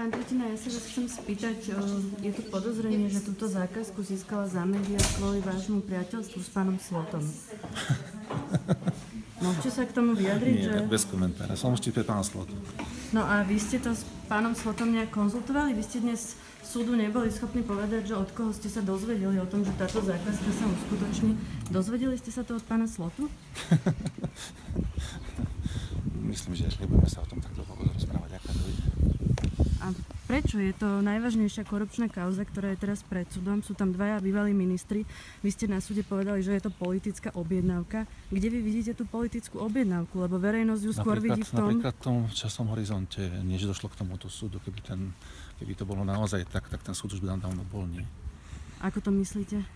Pán Tretina, ja sa vás chcem spýtať, je tu podozrenie, že túto zákazku získala Zamedia kvôli vášmu priateľstvu s pánom Slotom. Môžete sa k tomu vyjadriť? Nie, bez komentára. Som ešte pre pána Slotu. No a vy ste to s pánom Slotom nejak konzultovali? Vy ste dnes súdu neboli schopní povedať, že od koho ste sa dozvedeli o tom, že táto zákazka sa uskutoční. Dozvedeli ste sa to od pána Slotu? Myslím, že nebudeme sa o tom takto rozprávať, aká to ide. A prečo? Je to najvážnejšia korupčná kauza, ktorá je teraz pred súdom. Sú tam dvaja bývalí ministri. Vy ste na súde povedali, že je to politická objednávka. Kde vy vidíte tú politickú objednávku? Lebo verejnosť ju skôr vidí v tom... Napríklad v tom časom horizonte, než došlo k tomuto súdu, keby to bolo naozaj tak ten súd už by tam dávno bol, nie? Ako to myslíte?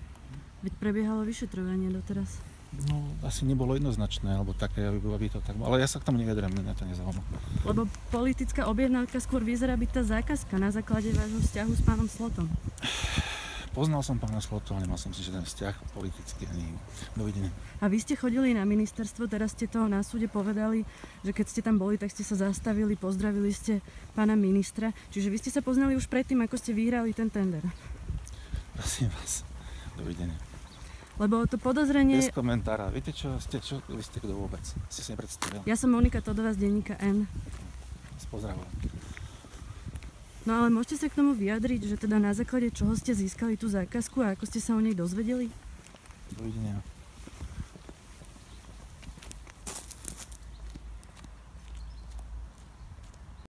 Veď prebiehalo vyšetrovanie doteraz. No, asi nebolo jednoznačné, alebo také, aby to tak bolo. Ale ja sa k tomu nevedrem, mňa to nezaujíma. Lebo politická objednávka skôr vyzerá byť tá zákazka na základe vášho vzťahu s pánom Slotom. Poznal som pána Slotu, ale nemal som si žiaden vzťah politický ani dovidenia. A vy ste chodili na ministerstvo, teraz ste to na súde povedali, že keď ste tam boli, tak ste sa zastavili, pozdravili ste pána ministra. Čiže vy ste sa poznali už predtým, ako ste vyhrali ten tender. Prosím vás, dovidenia. Lebo to podozrenie... Bez komentára. Viete čo? Vy ste kto vôbec? Ste si nepredstavil. Ja som Monika Todová z denníka N. Pozdravujem. No ale môžete sa k tomu vyjadriť, že teda na základe čoho ste získali tú zákazku a ako ste sa o nej dozvedeli? Dovidenia.